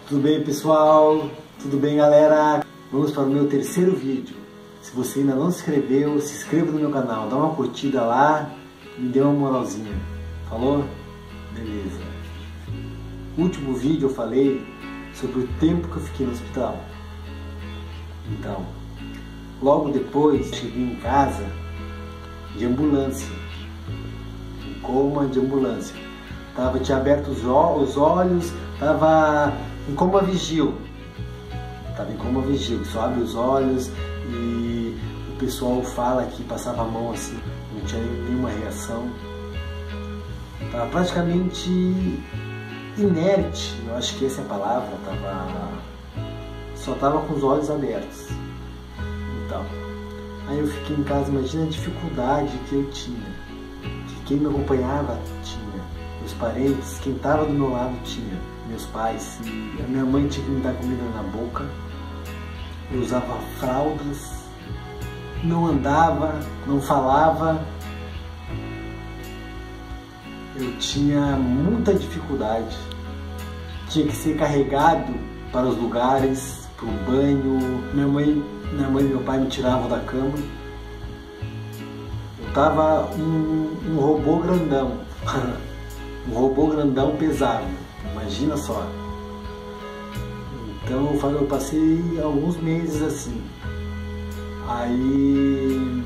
Tudo bem, pessoal? Tudo bem, galera? Vamos para o meu terceiro vídeo. Se você ainda não se inscreveu, se inscreva no meu canal, dá uma curtida lá, me dê uma moralzinha. Falou? Beleza. No último vídeo eu falei sobre o tempo que eu fiquei no hospital. Então, logo depois cheguei em casa de ambulância, em coma de ambulância. Tinha aberto os olhos, estava em coma vigil. Só abre os olhos e o pessoal fala que passava a mão assim, não tinha nenhuma reação. Estava praticamente inerte, eu acho que essa é a palavra, só estava com os olhos abertos. Então, aí eu fiquei em casa, imagina a dificuldade que eu tinha, que quem me acompanhava tinha, meus parentes, quem estava do meu lado tinha, meus pais, e a minha mãe tinha que me dar comida na boca, eu usava fraldas, não andava, não falava, eu tinha muita dificuldade, tinha que ser carregado para os lugares, para o banho, minha mãe e meu pai me tiravam da cama, eu tava um robô grandão, um robô grandão pesado, imagina só. Então eu passei alguns meses assim. Aí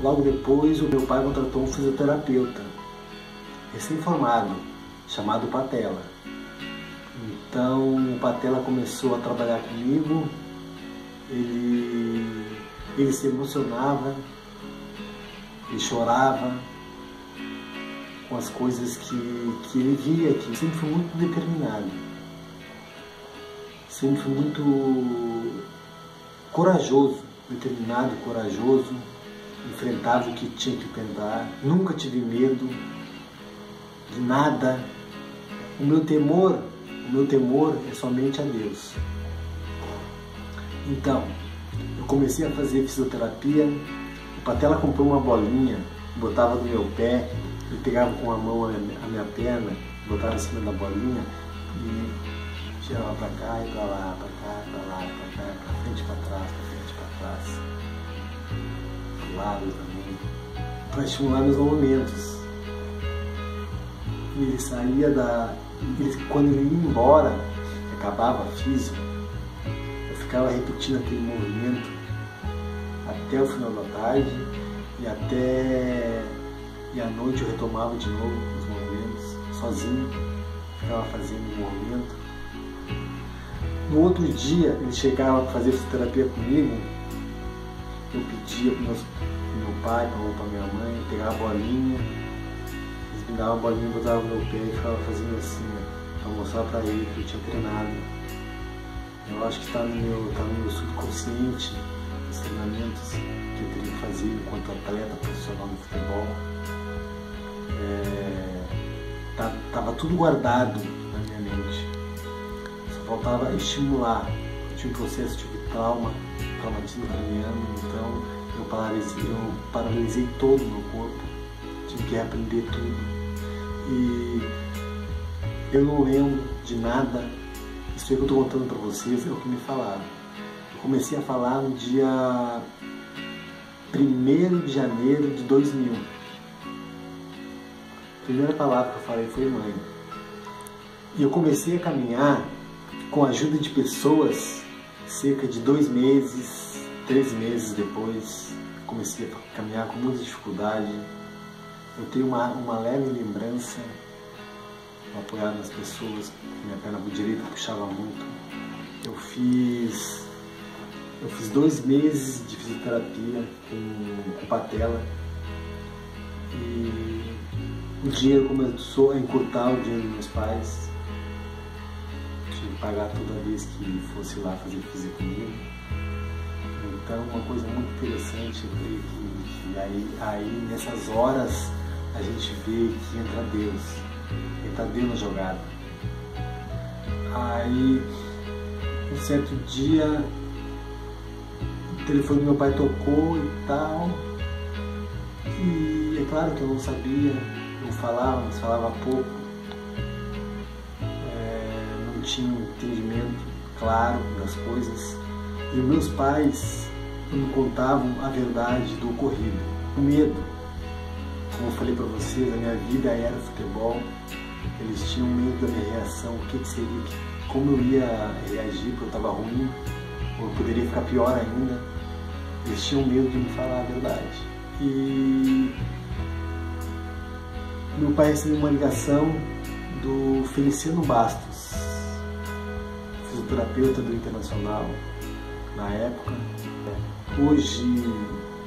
logo depois o meu pai contratou um fisioterapeuta recém-formado, chamado Patela. Então o Patela começou a trabalhar comigo, ele se emocionava, ele chorava com as coisas que ele via, que eu sempre fui muito determinado, sempre fui muito corajoso, enfrentava o que tinha que enfrentar, nunca tive medo de nada. O meu temor é somente a Deus. Então, eu comecei a fazer fisioterapia, o Patela comprou uma bolinha, botava no meu pé, ele pegava com a mão a minha perna, botava em cima da bolinha e girava pra cá e pra lá, pra cá, pra lá, pra cá, pra frente e pra trás, pra frente e pra trás, pro lado também, para estimular meus movimentos. E ele saía quando ele ia embora, acabava a físio, eu ficava repetindo aquele movimento até o final da tarde e à noite eu retomava de novo os movimentos, sozinho, ficava fazendo o movimento. No outro dia, ele chegava para fazer fisioterapia comigo, eu pedia para meu pai, para minha mãe, pegava a bolinha, eles me davam a bolinha, botavam no meu pé e ficava fazendo assim, para mostrar para ele que eu tinha treinado. Eu acho que está no meu subconsciente, os treinamentos que eu teria que fazer enquanto atleta profissional no futebol. Tava tudo guardado na minha mente, só faltava estimular. Eu tive um processo de traumatismo craniano, então eu paralisei todo o meu corpo, tive que reaprender tudo e eu não lembro de nada. Isso aí que eu estou contando para vocês é o que me falaram. Eu comecei a falar no dia 1º de janeiro de 2000. A primeira palavra que eu falei foi mãe. E eu comecei a caminhar com a ajuda de pessoas cerca de 2 meses, 3 meses depois. Comecei a caminhar com muita dificuldade. Eu tenho uma leve lembrança, apoiado nas pessoas, minha perna direita puxava muito. Eu fiz 2 meses de fisioterapia com Patela e o dinheiro começou a encurtar o dinheiro dos meus pais. Tive que pagar toda vez que fosse lá fazer física comigo. Então, uma coisa muito interessante, eu creio que aí nessas horas a gente vê que entra Deus. Entra Deus na jogada. Aí, um certo dia, o telefone do meu pai tocou e tal. E é claro que eu não sabia. Não falava, mas falava pouco. Não tinha um entendimento claro das coisas. E meus pais não contavam a verdade do ocorrido. O medo, como eu falei para vocês, a minha vida era futebol. Eles tinham medo da minha reação, o que seria, como eu ia reagir, porque eu estava ruim, ou eu poderia ficar pior ainda. Eles tinham medo de me falar a verdade. E meu pai recebeu uma ligação do Feliciano Bastos, fisioterapeuta do Internacional na época. Hoje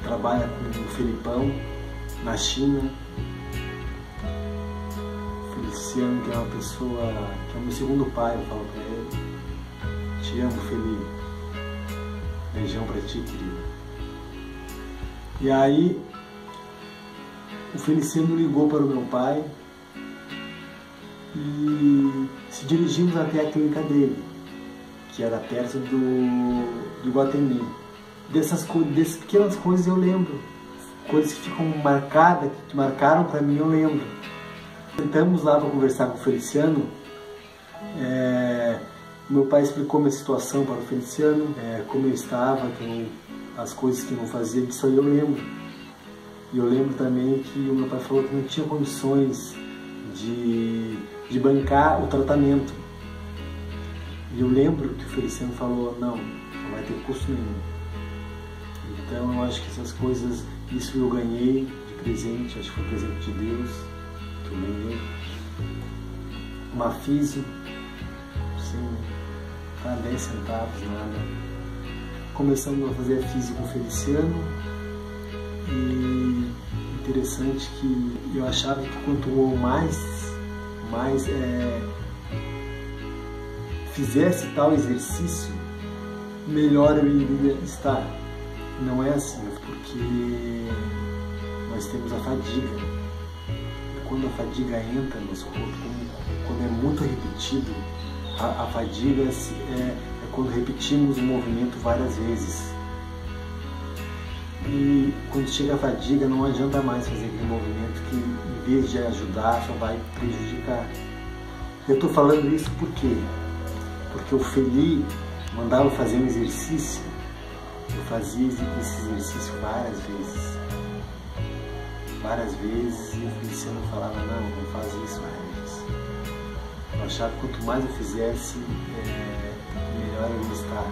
trabalha com o Felipão na China. Feliciano, que é uma pessoa, que é o meu segundo pai, eu falo pra ele: te amo, Felipe, beijão pra ti, querido. E aí o Feliciano ligou para o meu pai e se dirigimos até a clínica dele, que era perto do Iguatemi. Dessas pequenas coisas eu lembro, coisas que ficam marcadas, que marcaram para mim, eu lembro. Sentamos lá para conversar com o Feliciano. Meu pai explicou minha situação para o Feliciano, como eu estava, as coisas que eu não fazia, disso aí eu lembro. E eu lembro também que o meu pai falou que não tinha condições de bancar o tratamento. E eu lembro que o Feliciano falou: não vai ter custo nenhum. Então eu acho que essas coisas, isso eu ganhei de presente, acho que foi um presente de Deus que eu ganhei. Uma físio, sem 10 centavos, nada. Começamos a fazer a físio com o Feliciano e interessante que eu achava que quanto mais fizesse tal exercício, melhor eu iria estar. Não é assim, porque nós temos a fadiga. E quando a fadiga entra no nosso corpo, quando é muito repetido, a fadiga é quando repetimos o movimento várias vezes. E quando chega a fadiga, não adianta mais fazer aquele movimento que, em vez de ajudar, só vai prejudicar. Eu estou falando isso por quê? Porque o Feli mandava fazer um exercício. Eu fazia esse exercício várias vezes, e o Feliciano falava: não faz isso, Regis. Eu achava que quanto mais eu fizesse, melhor eu ia estar,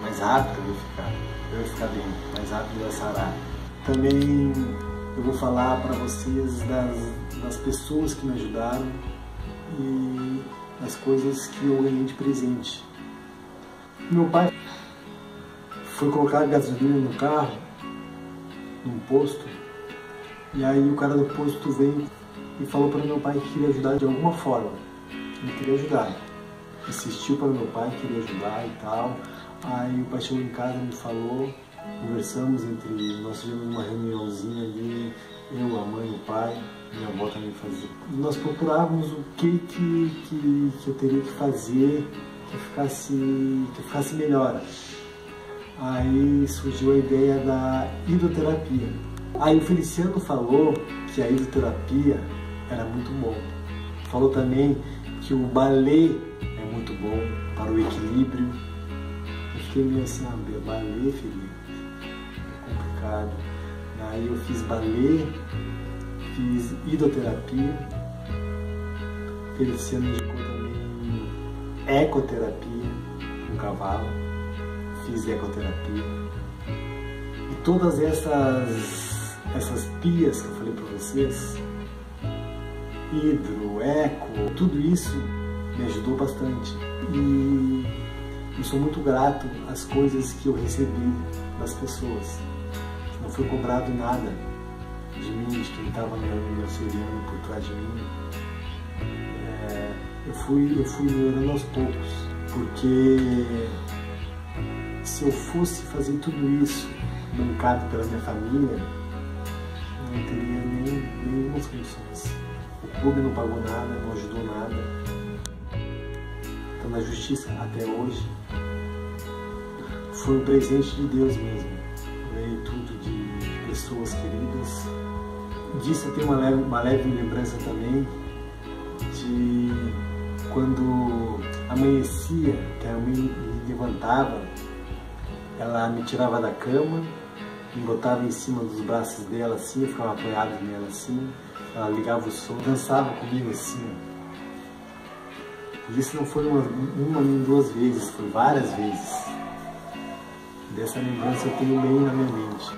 mais rápido eu ia ficar bem, mais rápido eu ia sarar. Também eu vou falar para vocês das pessoas que me ajudaram e das coisas que eu ganhei de presente. Meu pai foi colocar gasolina no carro, num posto, e aí o cara do posto veio e falou para meu pai que queria ajudar de alguma forma. Ele queria ajudar, insistiu para meu pai, queria ajudar e tal. Aí o pai chegou em casa, me falou, conversamos nós tivemos uma reuniãozinha ali, eu, a mãe, o pai, minha avó também fazia. E nós procurávamos o que eu teria que fazer que ficasse melhor. Aí surgiu a ideia da hidroterapia. Aí o Feliciano falou que a hidroterapia era muito bom. Falou também que o balé é muito bom para o equilíbrio. Eu fiquei meio assim: balé, Felipe, é complicado. Aí eu fiz balé, fiz hidroterapia. Feliciano indicou também ecoterapia com cavalo. Fiz ecoterapia. E todas essas pias que eu falei para vocês, hidro, eco, tudo isso me ajudou bastante. E eu sou muito grato às coisas que eu recebi das pessoas. Não foi cobrado nada de mim, de quem estava me auxiliando por trás de mim. Eu fui melhorando aos poucos, porque se eu fosse fazer tudo isso bancado pela minha família, não teria nenhumas condições. O clube não pagou nada, não ajudou nada. Então, na justiça, até hoje, foi um presente de Deus mesmo. Ganhei tudo de pessoas queridas. Disso eu tenho uma leve lembrança também de quando amanhecia, que a mãe me levantava, ela me tirava da cama, me botava em cima dos braços dela assim, eu ficava apoiado nela assim, ela ligava o som, dançava comigo assim. E isso não foi uma nem duas vezes, foi várias vezes. Dessa lembrança eu tenho bem na minha mente.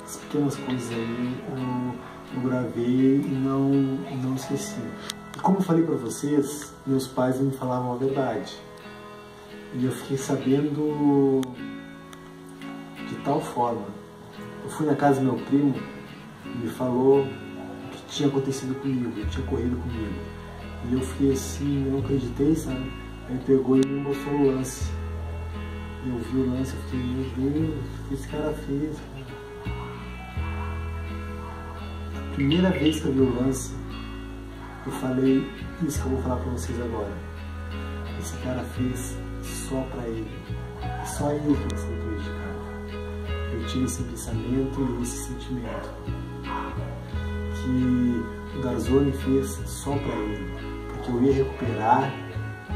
As pequenas coisas aí eu gravei e não esqueci. E como eu falei para vocês, meus pais me falavam a verdade. E eu fiquei sabendo de tal forma. Eu fui na casa do meu primo e me falou o que tinha acontecido comigo, o que tinha ocorrido comigo. E eu fiquei assim, eu não acreditei, sabe? Aí pegou e me mostrou o lance. Eu vi o lance, eu fiquei, meu Deus, o que esse cara fez? A primeira vez que eu vi o lance, eu falei isso que eu vou falar pra vocês agora. Esse cara fez só pra ele. Só ele que ia ser prejudicado. Eu tive esse pensamento e esse sentimento. Que o Garzoni fez só pra ele. Porque eu ia recuperar,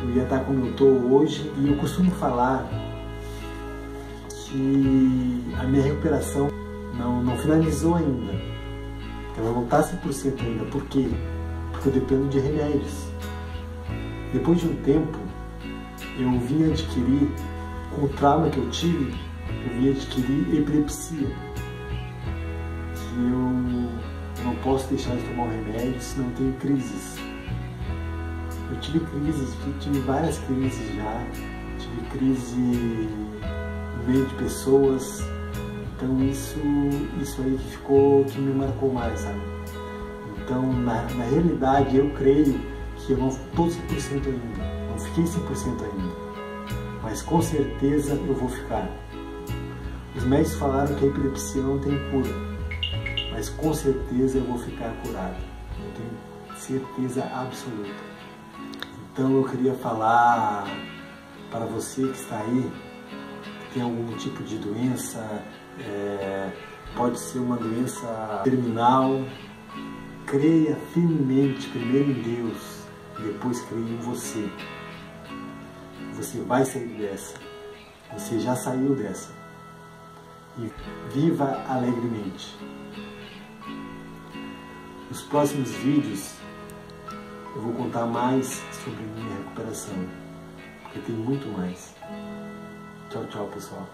eu ia estar como eu estou hoje. E eu costumo falar que a minha recuperação não finalizou ainda. Ela não está 100% ainda. Por quê? Porque eu dependo de remédios. Depois de um tempo, eu vim adquirir, com o trauma que eu tive, eu vim adquirir epilepsia. Que eu não posso deixar de tomar um remédio, senão eu tenho crises. Eu tive crises, tive várias crises já. Tive crise no meio de pessoas. Então isso aí que me marcou mais, sabe? Então, na realidade, eu creio que eu não estou 100% ainda. Não fiquei 100% ainda. Mas com certeza eu vou ficar. Os médicos falaram que a epilepsia não tem cura. Mas com certeza eu vou ficar curado. Eu tenho certeza absoluta. Então eu queria falar para você que está aí, que tem algum tipo de doença, pode ser uma doença terminal, creia firmemente primeiro em Deus, depois creia em você. Você vai sair dessa, você já saiu dessa, e viva alegremente. Nos próximos vídeos eu vou contar mais sobre minha recuperação, porque tem muito mais. Tchau, tchau, pessoal.